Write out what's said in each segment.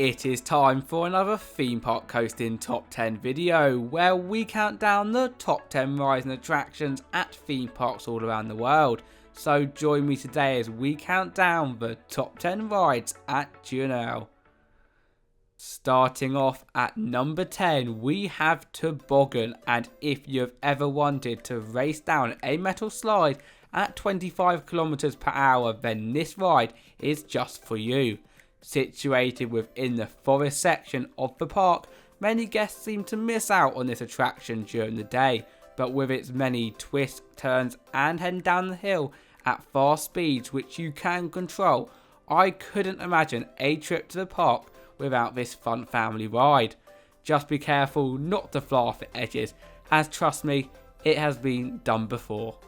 It is time for another theme park coasting top 10 video where we count down the top 10 rides and attractions at theme parks all around the world. So join me today as we count down the top 10 rides at Duinrell. Starting off at number 10 we have Toboggan, and if you've ever wanted to race down a metal slide at 25 km per hour then this ride is just for you. Situated within the forest section of the park, many guests seem to miss out on this attraction during the day, but with its many twists, turns and heading down the hill at fast speeds which you can control, I couldn't imagine a trip to the park without this fun family ride. Just be careful not to fly off the edges, as trust me, it has been done before.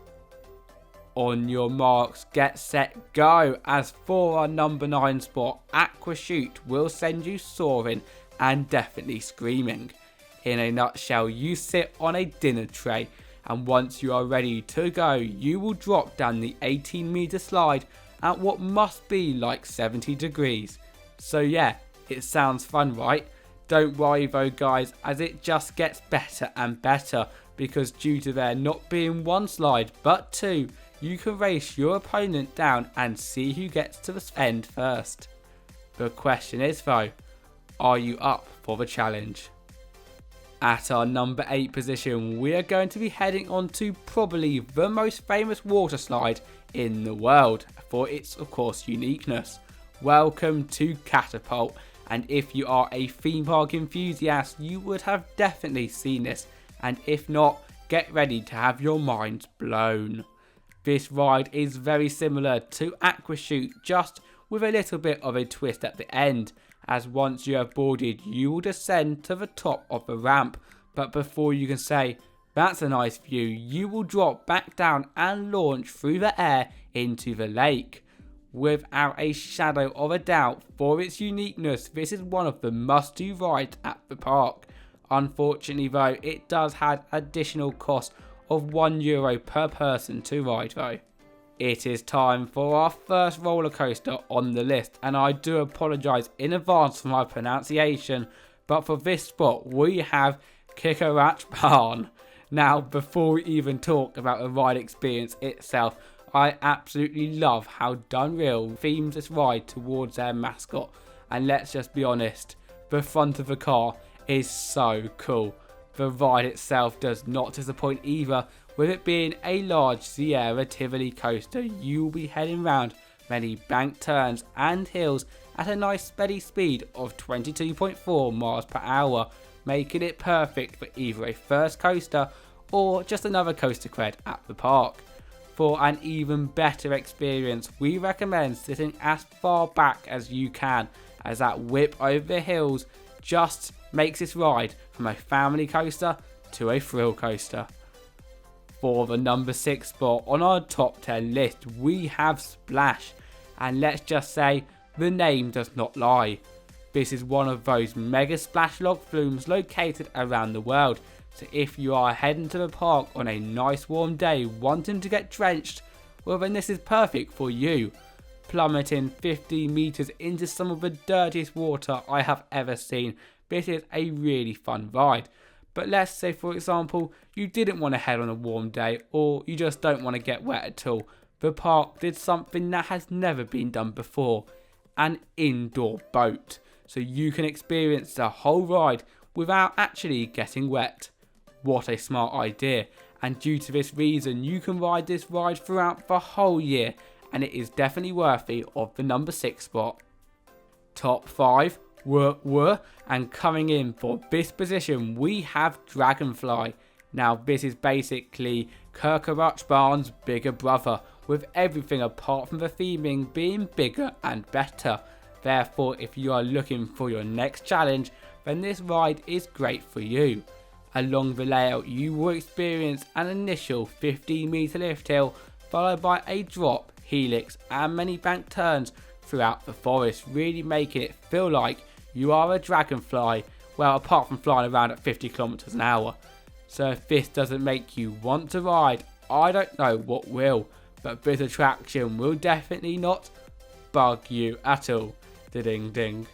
On your marks, get set, go, as for our number 9 spot, Aqua Shute will send you soaring and definitely screaming. In a nutshell, you sit on a dinner tray and once you are ready to go, you will drop down the 18-meter slide at what must be like 70 degrees. So yeah, it sounds fun, right? Don't worry though guys, as it just gets better and better, because due to there not being one slide but two, you can race your opponent down and see who gets to the end first. The question is though, are you up for the challenge? At our number 8 position, we are going to be heading on to probably the most famous water slide in the world for its of course uniqueness. Welcome to Catapult, and if you are a theme park enthusiast you would have definitely seen this, and if not, get ready to have your minds blown. This ride is very similar to Aqua Shute, just with a little bit of a twist at the end, as once you have boarded you will descend to the top of the ramp, but before you can say that's a nice view, you will drop back down and launch through the air into the lake. Without a shadow of a doubt, for its uniqueness, this is one of the must-do rides at the park. Unfortunately though, it does have additional cost of €1 per person to ride though. It is time for our first roller coaster on the list, and I do apologise in advance for my pronunciation, but for this spot we have Kikkerachtbaan. Now before we even talk about the ride experience itself, I absolutely love how Duinrell themes this ride towards their mascot, and let's just be honest, the front of the car is so cool. The ride itself does not disappoint either, with it being a large Sierra Tivoli coaster. You will be heading round many bank turns and hills at a nice steady speed of 22.4 miles per hour, making it perfect for either a first coaster or just another coaster cred at the park. For an even better experience, we recommend sitting as far back as you can, as that whip over the hills just makes this ride from a family coaster to a thrill coaster. For the number 6 spot on our top 10 list we have Splash, and let's just say the name does not lie. This is one of those mega splash log flumes located around the world, so if you are heading to the park on a nice warm day wanting to get drenched, well then this is perfect for you. Plummeting 15 meters into some of the dirtiest water I have ever seen, this is a really fun ride. But let's say for example you didn't want to head on a warm day, or you just don't want to get wet at all. The park did something that has never been done before, an indoor boat, so you can experience the whole ride without actually getting wet. What a smart idea, and due to this reason you can ride this ride throughout the whole year, and it is definitely worthy of the number 6 spot. Top 5 were, and coming in for this position we have Dragonfly. Now this is basically Kikkerachtbaan's bigger brother, with everything apart from the theming being bigger and better. Therefore if you are looking for your next challenge, then this ride is great for you. Along the layout you will experience an initial 15-meter lift hill, followed by a drop, helix and many bank turns throughout the forest, really making it feel like you are a dragonfly, well apart from flying around at 50 km an hour. So if this doesn't make you want to ride, I don't know what will, but this attraction will definitely not bug you at all. Ding ding.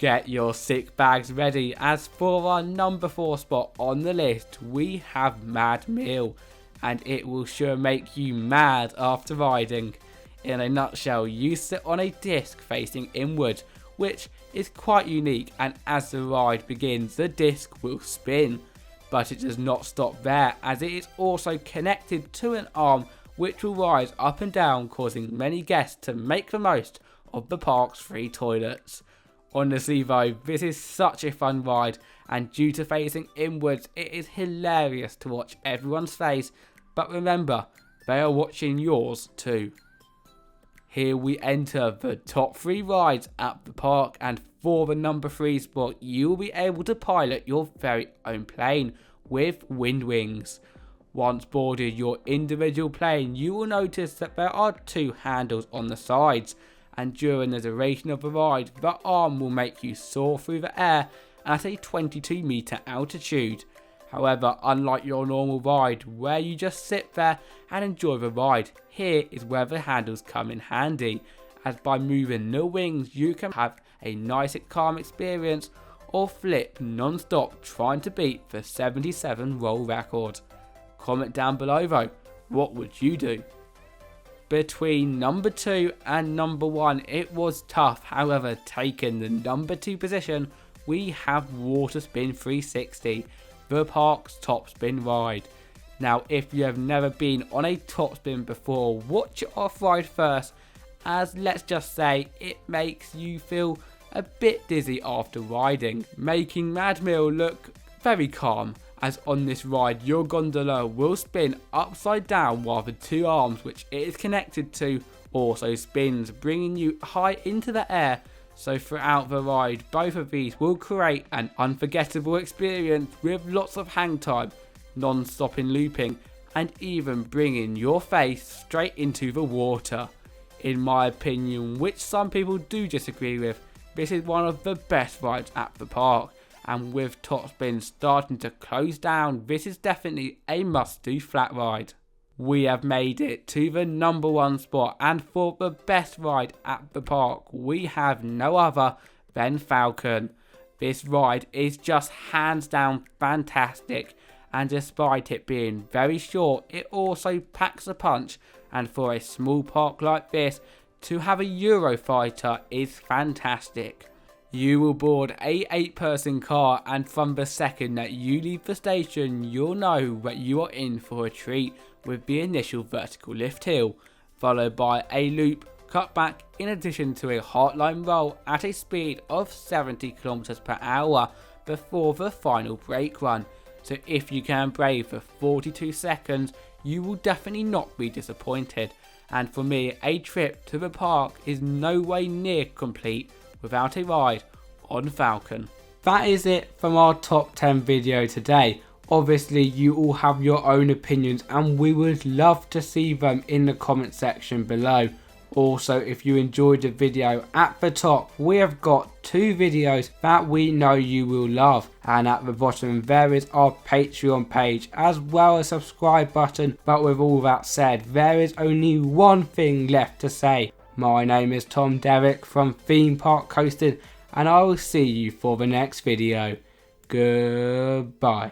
Get your sick bags ready, as for our number 4 spot on the list we have Mad Meal, and it will sure make you mad after riding. In a nutshell, you sit on a disc facing inward, which is quite unique, and as the ride begins the disc will spin. But it does not stop there, as it is also connected to an arm which will rise up and down, causing many guests to make the most of the park's free toilets. Honestly though, this is such a fun ride, and due to facing inwards it is hilarious to watch everyone's face, but remember, they are watching yours too. Here we enter the top 3 rides at the park, and for the number 3 spot you will be able to pilot your very own plane with wind wings. Once boarded your individual plane, you will notice that there are 2 handles on the sides, and during the duration of the ride the arm will make you soar through the air at a 22-meter altitude. However, unlike your normal ride where you just sit there and enjoy the ride, here is where the handles come in handy, as by moving the wings you can have a nice and calm experience or flip non-stop trying to beat the 77 roll record. Comment down below though, what would you do? Between number 2 and number 1 it was tough, however taking the number 2 position we have Waterspin 360, the park's top spin ride. Now if you have never been on a top spin before, watch it off ride first, as let's just say it makes you feel a bit dizzy after riding, making Mad Meal look very calm, as on this ride your gondola will spin upside down while the 2 arms which it is connected to also spins, bringing you high into the air. So throughout the ride both of these will create an unforgettable experience with lots of hang time, non-stopping looping, and even bringing your face straight into the water. In my opinion, which some people do disagree with, this is one of the best rides at the park, and with top spin starting to close down, this is definitely a must-do flat ride. We have made it to the number 1 spot, and for the best ride at the park we have no other than Falcon. This ride is just hands down fantastic, and despite it being very short it also packs a punch, and for a small park like this to have a Eurofighter is fantastic. You will board a 8-person car, and from the second that you leave the station you'll know that you are in for a treat, with the initial vertical lift hill, followed by a loop cutback in addition to a hardline roll at a speed of 70 km/h before the final brake run. So if you can brave the 42 seconds you will definitely not be disappointed, and for me a trip to the park is no way near complete without a ride on Falcon. That is it from our top 10 video today. Obviously you all have your own opinions and we would love to see them in the comment section below. Also, if you enjoyed the video, at the top we have got 2 videos that we know you will love, and at the bottom there is our Patreon page as well as a subscribe button. But with all that said, there is only one thing left to say. My name is Tom Derrick from Theme Park Coasting, and I will see you for the next video. Goodbye.